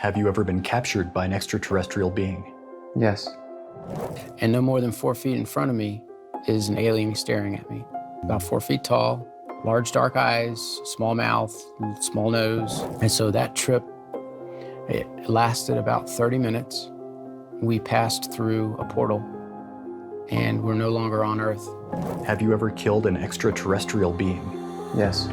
Have you ever been captured by an extraterrestrial being? Yes. And no more than 4 feet in front of me is an alien staring at me. About 4 feet tall, large dark eyes, small mouth, small nose. And so that trip, it lasted about 30 minutes. We passed through a portal and we're no longer on Earth. Have you ever killed an extraterrestrial being? Yes.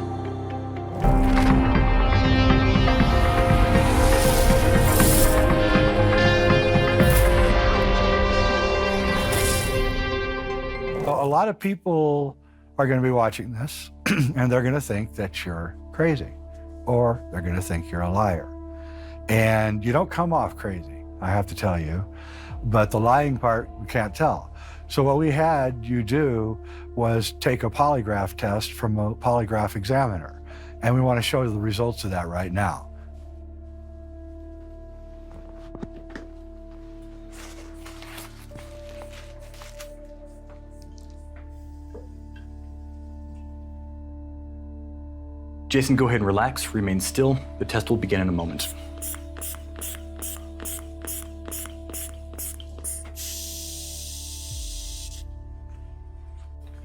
A lot of people are going to be watching this and they're going to think that you're crazy, or they're going to think you're a liar. And you don't come off crazy, I have to tell you, but the lying part, we can't tell. So what we had you do was take a polygraph test from a polygraph examiner, and we want to show you the results of that right now. Jason, go ahead and relax, remain still. The test will begin in a moment.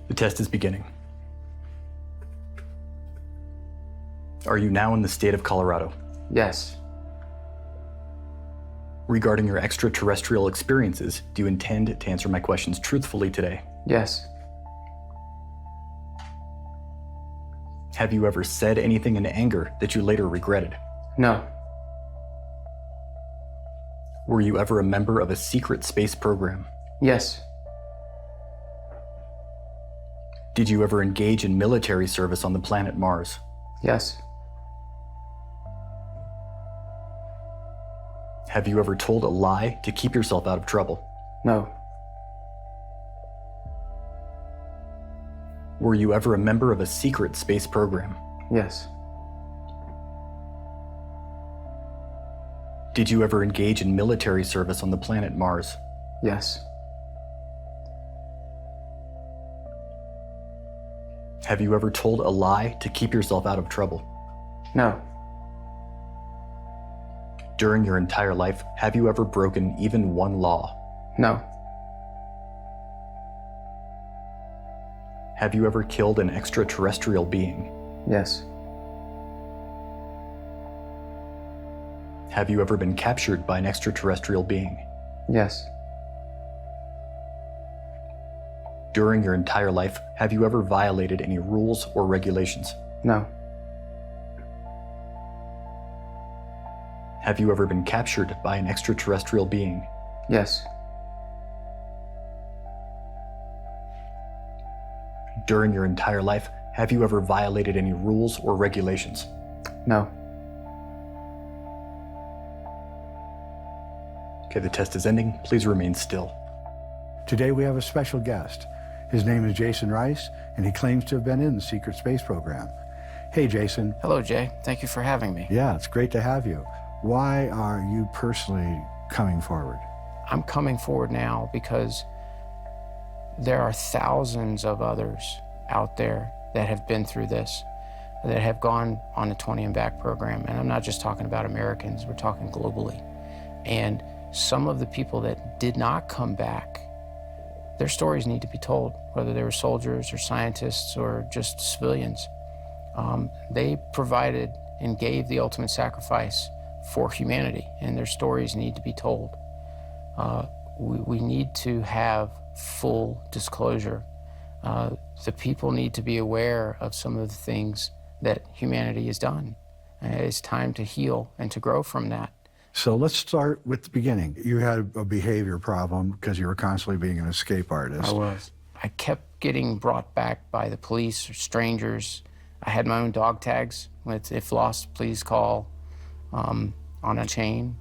The test is beginning. Are you now in the state of Colorado? Yes. Regarding your extraterrestrial experiences, do you intend to answer my questions truthfully today? Yes. Have you ever said anything in anger that you later regretted? No. Were you ever a member of a secret space program? Yes. Did you ever engage in military service on the planet Mars? Yes. Have you ever told a lie to keep yourself out of trouble? No. Were you ever a member of a secret space program? Yes. Did you ever engage in military service on the planet Mars? Yes. Have you ever told a lie to keep yourself out of trouble? No. During your entire life, have you ever broken even one law? No. Have you ever killed an extraterrestrial being? Yes. Have you ever been captured by an extraterrestrial being? Yes. During your entire life, have you ever violated any rules or regulations? No. Have you ever been captured by an extraterrestrial being? Yes. During your entire life, have you ever violated any rules or regulations? No. Okay, the test is ending. Please remain still. Today we have a special guest. His name is Jason Rice, and he claims to have been in the secret space program. Hey, Jason. Hello, Jay. Thank you for having me. Yeah, it's great to have you. Why are you personally coming forward? I'm coming forward now because there are thousands of others out there that have been through this, that have gone on the 20 and back program. And I'm not just talking about Americans, we're talking globally. And some of the people that did not come back, their stories need to be told, whether they were soldiers or scientists or just civilians. They provided and gave the ultimate sacrifice for humanity, and their stories need to be told. We need to have full disclosure. The people need to be aware of some of the things that humanity has done. It's time to heal and to grow from that. So let's start with the beginning. You had a behavior problem because you were constantly being an escape artist. I was. I kept getting brought back by the police or strangers. I had my own dog tags with "if lost, please call" on a chain.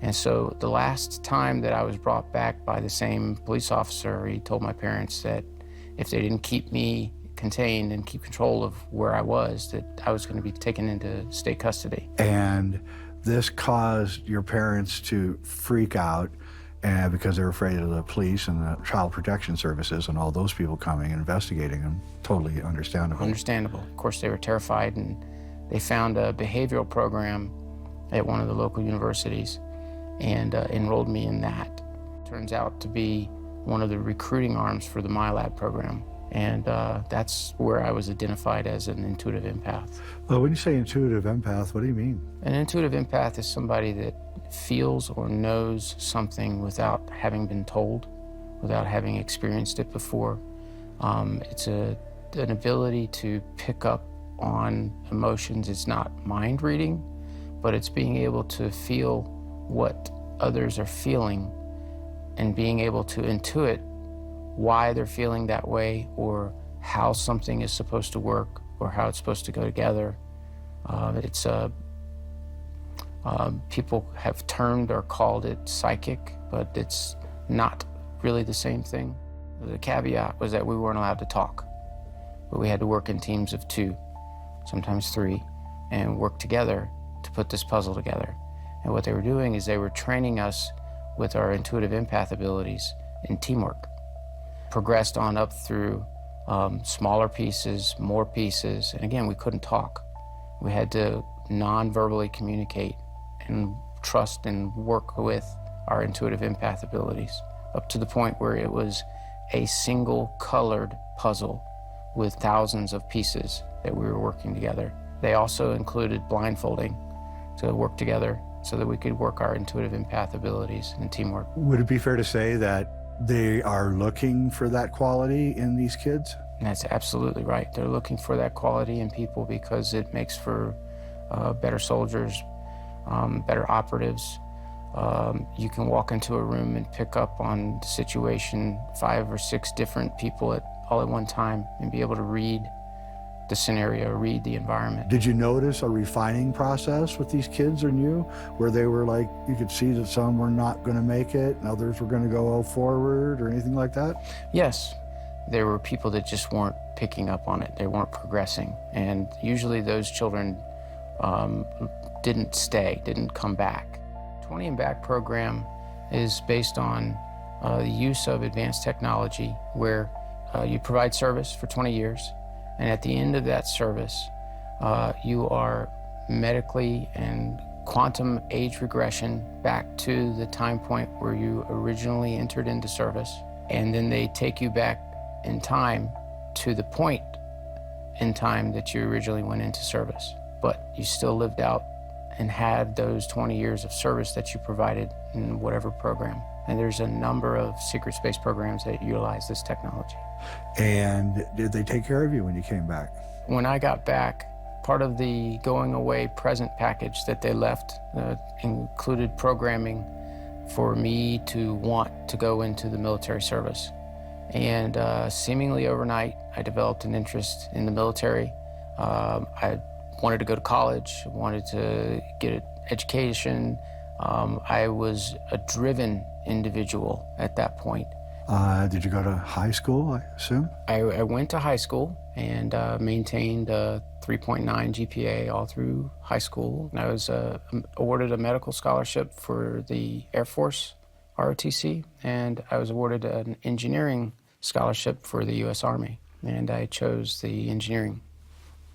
And so the last time that I was brought back by the same police officer, he told my parents that if they didn't keep me contained and keep control of where I was, that I was going to be taken into state custody. And this caused your parents to freak out because they were afraid of the police and the child protection services and all those people coming and investigating them. Totally understandable. Understandable. Of course, they were terrified, and they found a behavioral program at one of the local universities and enrolled me in that. Turns out to be one of the recruiting arms for the MyLab program. And that's where I was identified as an intuitive empath. Well, when you say intuitive empath, what do you mean? An intuitive empath is somebody that feels or knows something without having been told, without having experienced it before. It's an ability to pick up on emotions. It's not mind reading, but it's being able to feel what others are feeling and being able to intuit why they're feeling that way or how something is supposed to work or how it's supposed to go together. People have termed or called it psychic, but it's not really the same thing. The caveat was that we weren't allowed to talk, but we had to work in teams of 2, sometimes 3, and work together to put this puzzle together. And what they were doing is they were training us with our intuitive empath abilities in teamwork. Progressed on up through smaller pieces, more pieces, and again, we couldn't talk. We had to non-verbally communicate and trust and work with our intuitive empath abilities, up to the point where it was a single colored puzzle with thousands of pieces that we were working together. They also included blindfolding to work together so that we could work our intuitive empath abilities and teamwork. Would it be fair to say that they are looking for that quality in these kids? And that's absolutely right. They're looking for that quality in people because it makes for better soldiers, better operatives. You can walk into a room and pick up on the situation, 5 or 6 different people all at one time, and be able to read the scenario, read the environment. Did you notice a refining process with these kids and you, where they were like, you could see that some were not going to make it and others were going to go forward or anything like that? Yes, there were people that just weren't picking up on it. They weren't progressing. And usually those children didn't stay, didn't come back. 20 and Back program is based on the use of advanced technology where you provide service for 20 years. And at the end of that service, you are medically and quantum age regression back to the time point where you originally entered into service. And then they take you back in time to the point in time that you originally went into service. But you still lived out and had those 20 years of service that you provided in whatever program. And there's a number of secret space programs that utilize this technology. And did they take care of you when you came back? When I got back, part of the going away present package that they left included programming for me to want to go into the military service. And seemingly overnight, I developed an interest in the military. I wanted to go to college, wanted to get an education. I was a driven individual at that point. Did you go to high school, I assume? I went to high school and maintained a 3.9 GPA all through high school. And I was awarded a medical scholarship for the Air Force ROTC, and I was awarded an engineering scholarship for the U.S. Army, and I chose the engineering.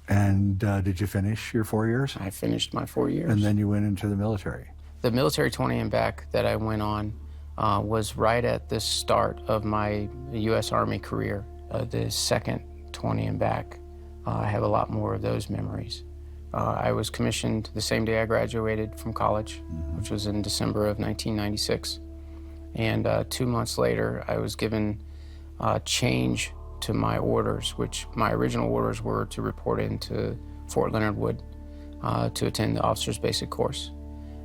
And did you finish your 4 years? I finished my 4 years. And then you went into the military? The military 20 and Back that I went on was right at the start of my U.S. Army career. The second 20 and Back, I have a lot more of those memories. I was commissioned the same day I graduated from college, which was in December of 1996. And 2 months later, I was given change to my orders, which my original orders were to report into Fort Leonard Wood to attend the officer's basic course.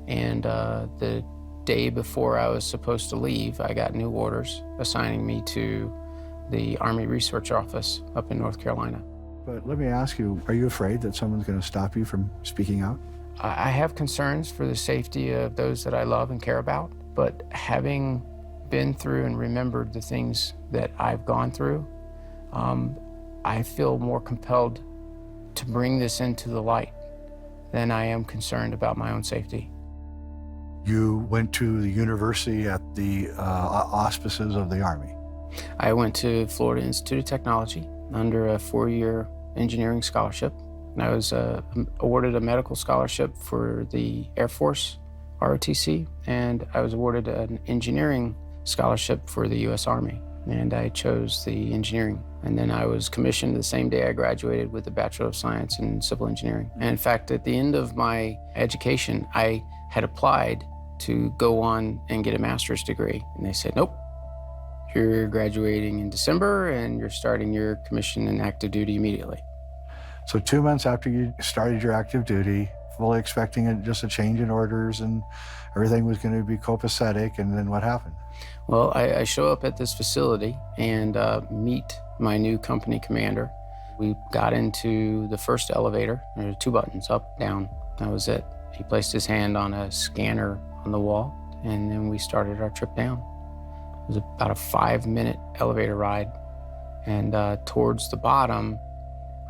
And the day before I was supposed to leave, I got new orders assigning me to the Army Research Office up in North Carolina. But let me ask you, are you afraid that someone's going to stop you from speaking out? I have concerns for the safety of those that I love and care about, but having been through and remembered the things that I've gone through, I feel more compelled to bring this into the light than I am concerned about my own safety. You went to the university at the auspices of the Army. I went to Florida Institute of Technology under a 4-year engineering scholarship. I was awarded a medical scholarship for the Air Force, ROTC, and I was awarded an engineering scholarship for the U.S. Army, and I chose the engineering. And then I was commissioned the same day I graduated with a Bachelor of Science in Civil Engineering. And in fact, at the end of my education, I had applied to go on and get a master's degree. And they said, nope, you're graduating in December and you're starting your commission and active duty immediately. So 2 months after you started your active duty, fully expecting just a change in orders and everything was going to be copacetic, and then what happened? Well, I show up at this facility and meet my new company commander. We got into the first elevator. There were 2 buttons, up, down. That was it. He placed his hand on a scanner on the wall, and then we started our trip down. It was about a 5-minute elevator ride. And towards the bottom,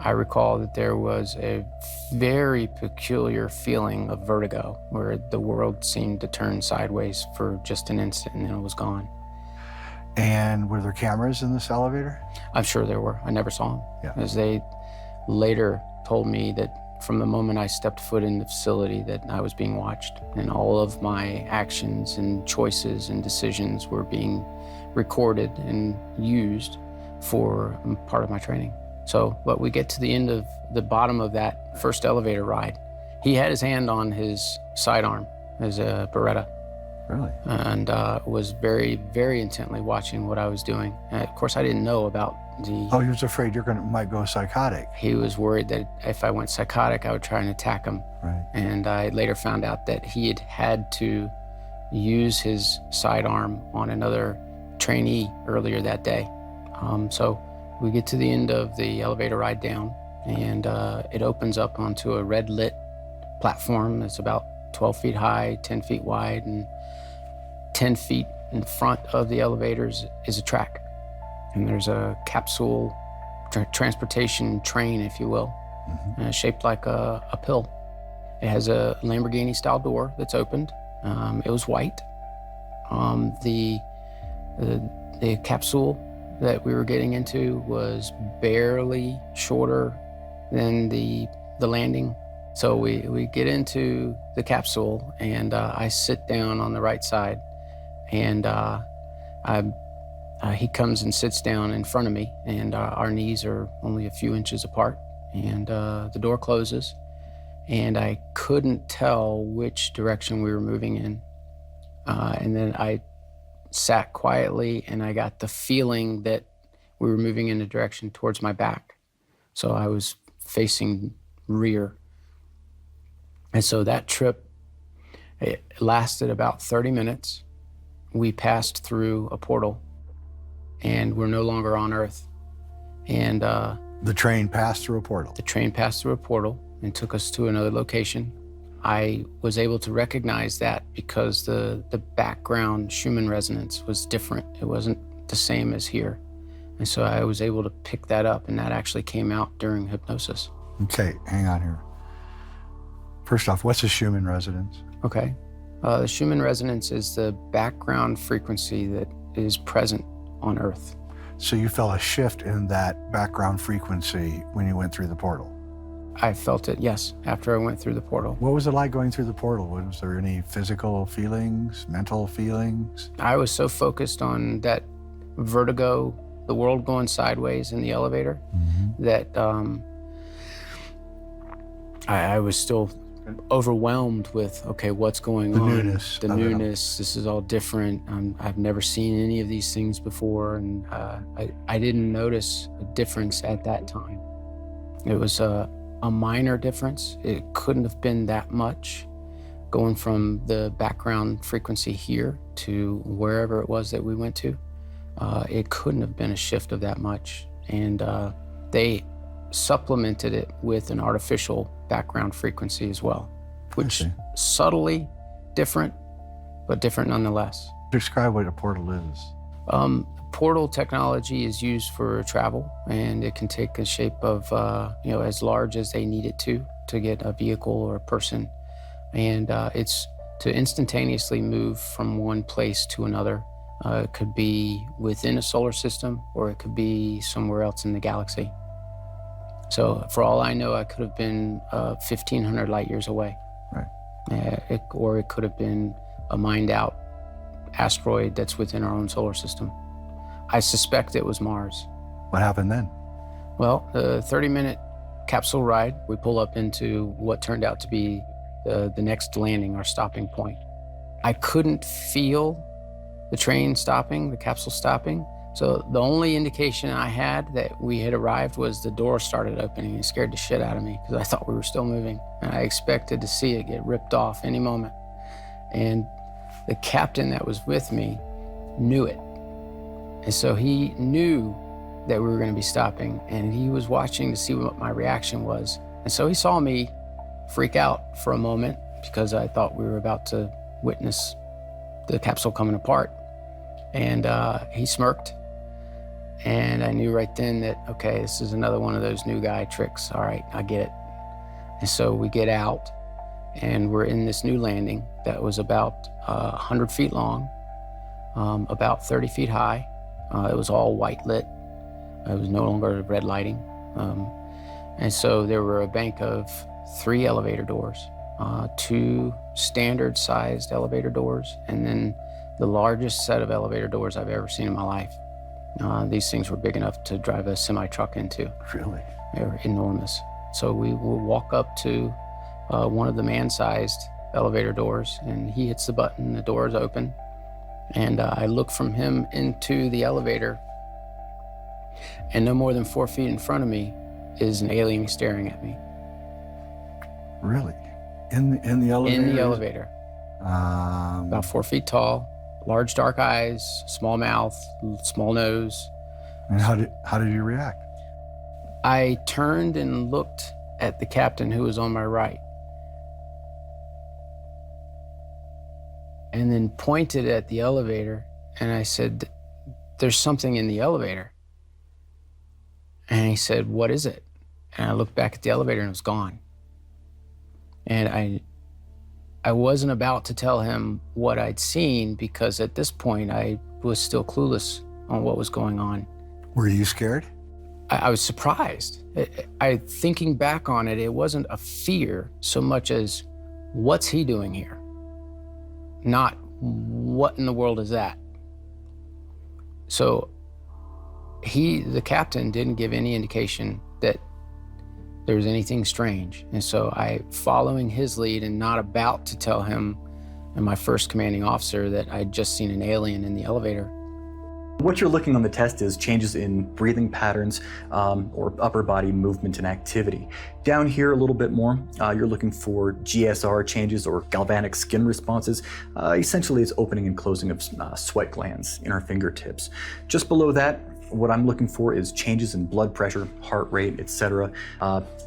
I recall that there was a very peculiar feeling of vertigo where the world seemed to turn sideways for just an instant and then it was gone. And were there cameras in this elevator? I'm sure there were. I never saw them. Yeah. As they later told me that from the moment I stepped foot in the facility that I was being watched, and all of my actions and choices and decisions were being recorded and used for part of my training. So, but we get to the end of the bottom of that first elevator ride. He had his hand on his sidearm, his Beretta. Really? And was very, very intently watching what I was doing. And of course, I didn't know about the... Oh, he was afraid might go psychotic. He was worried that if I went psychotic, I would try and attack him. Right. And I later found out that he had to use his sidearm on another trainee earlier that day. So we get to the end of the elevator ride down, and it opens up onto a red lit platform that's about 12 feet high, 10 feet wide, and 10 feet in front of the elevators is a track. And there's a capsule transportation train, if you will, shaped like a pill. It has a Lamborghini style door that's opened. It was white. The capsule that we were getting into was barely shorter than the landing. So we get into the capsule, and I sit down on the right side, and he comes and sits down in front of me, and our knees are only a few inches apart, and the door closes, and I couldn't tell which direction we were moving in. And then I sat quietly, and I got the feeling that we were moving in a direction towards my back. So I was facing rear. And so that trip, it lasted about 30 minutes. We passed through a portal, and we're no longer on Earth. And the train passed through a portal. The train passed through a portal and took us to another location. I was able to recognize that because the background Schumann resonance was different. It wasn't the same as here. And so I was able to pick that up, and that actually came out during hypnosis. Okay, hang on here. First off, what's a Schumann resonance? Okay. The Schumann resonance is the background frequency that is present on Earth. So you felt a shift in that background frequency when you went through the portal? I felt it, yes, after I went through the portal. What was it like going through the portal? Was there any physical feelings, mental feelings? I was so focused on that vertigo, the world going sideways in the elevator, that I was still overwhelmed with, okay, what's going on? Newness. The newness, this is all different. I've never seen any of these things before, and I didn't notice a difference at that time. It was a minor difference. It couldn't have been that much, going from the background frequency here to wherever it was that we went to. It couldn't have been a shift of that much. And they supplemented it with an artificial background frequency as well, which subtly different, but different nonetheless. Describe what a portal is. Portal technology is used for travel, and it can take a shape of, as large as they need it to get a vehicle or a person. And it's to instantaneously move from one place to another. It could be within a solar system, or it could be somewhere else in the galaxy. So for all I know, I could have been 1,500 light years away. Right. Or it could have been a mined out asteroid that's within our own solar system. I suspect it was Mars. What happened then? Well, the 30-minute capsule ride, we pull up into what turned out to be the next landing, our stopping point. I couldn't feel the train stopping, the capsule stopping. So the only indication I had that we had arrived was the door started opening. It scared the shit out of me because I thought we were still moving. And I expected to see it get ripped off any moment. And the captain that was with me knew it. And so he knew that we were going to be stopping, and he was watching to see what my reaction was. And so he saw me freak out for a moment because I thought we were about to witness the capsule coming apart. And he smirked. And I knew right then that, okay, this is another one of those new guy tricks. All right, I get it. And so we get out, and we're in this new landing that was about 100 feet long, about 30 feet high. It was all white lit. It was no longer red lighting. And so there were a bank of 3 elevator doors, 2 standard sized elevator doors, and then the largest set of elevator doors I've ever seen in my life. These things were big enough to drive a semi-truck into. Really? They were enormous. So we will walk up to one of the man-sized elevator doors, and he hits the button, the doors open, and I look from him into the elevator, and no more than 4 feet in front of me is an alien staring at me. Really? In the elevator? In the elevator. About 4 feet tall, large dark eyes, small mouth, small nose. And how did you react? I turned and looked at the captain who was on my right, and then pointed at the elevator, and I said, "There's something in the elevator." And he said, "What is it?" And I looked back at the elevator and it was gone. And I wasn't about to tell him what I'd seen because at this point I was still clueless on what was going on. Were you scared? I was surprised. Thinking back on it, it wasn't a fear so much as, what's he doing here? Not, what in the world is that? So the captain didn't give any indication that there was anything strange. And so following his lead and not about to tell him and my first commanding officer that I'd just seen an alien in the elevator. What you're looking on the test is changes in breathing patterns or upper body movement and activity. Down here a little bit more, you're looking for GSR changes or galvanic skin responses. Essentially, it's opening and closing of sweat glands in our fingertips. Just below that, what I'm looking for is changes in blood pressure, heart rate, etc.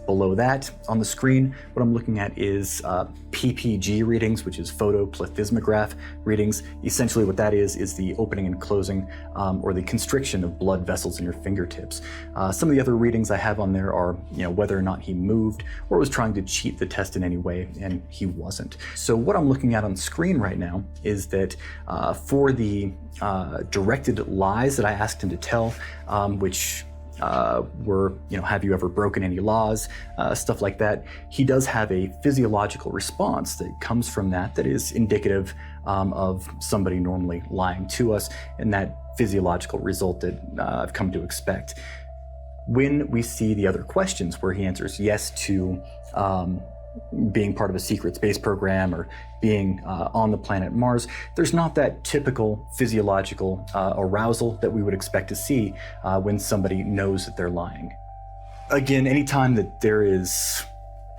Below that, on the screen, what I'm looking at is PPG readings, which is photoplethysmograph readings. Essentially what that is the opening and closing or the constriction of blood vessels in your fingertips. Some of the other readings I have on there are, whether or not he moved or was trying to cheat the test in any way, and he wasn't. So what I'm looking at on the screen right now is that for the directed lies that I asked him to tell, which were, have you ever broken any laws, stuff like that. He does have a physiological response that comes from that is indicative of somebody normally lying to us, and that physiological result that I've come to expect. When we see the other questions where he answers yes to being part of a secret space program or being on the planet Mars, there's not that typical physiological arousal that we would expect to see when somebody knows that they're lying. Again, anytime that there is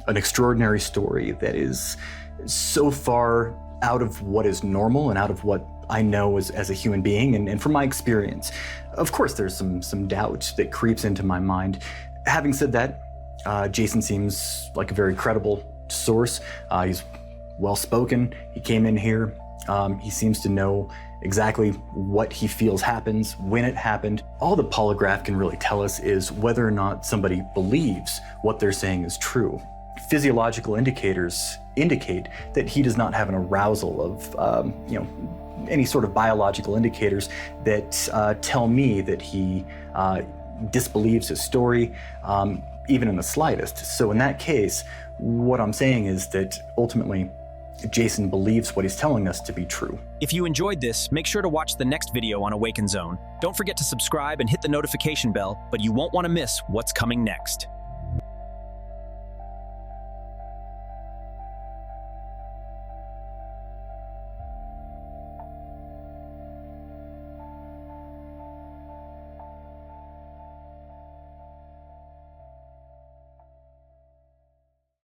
an extraordinary story that is so far out of what is normal and out of what I know as a human being, and from my experience, of course there's some doubt that creeps into my mind. Having said that, Jason seems like a very credible source. He's well-spoken. He came in here. He seems to know exactly what he feels happens, when it happened. All the polygraph can really tell us is whether or not somebody believes what they're saying is true. Physiological indicators indicate that he does not have an arousal of, any sort of biological indicators that tell me that he disbelieves his story. even in the slightest. So in that case, what I'm saying is that ultimately, Jason believes what he's telling us to be true. If you enjoyed this, make sure to watch the next video on Awaken Zone. Don't forget to subscribe and hit the notification bell, but you won't want to miss what's coming next.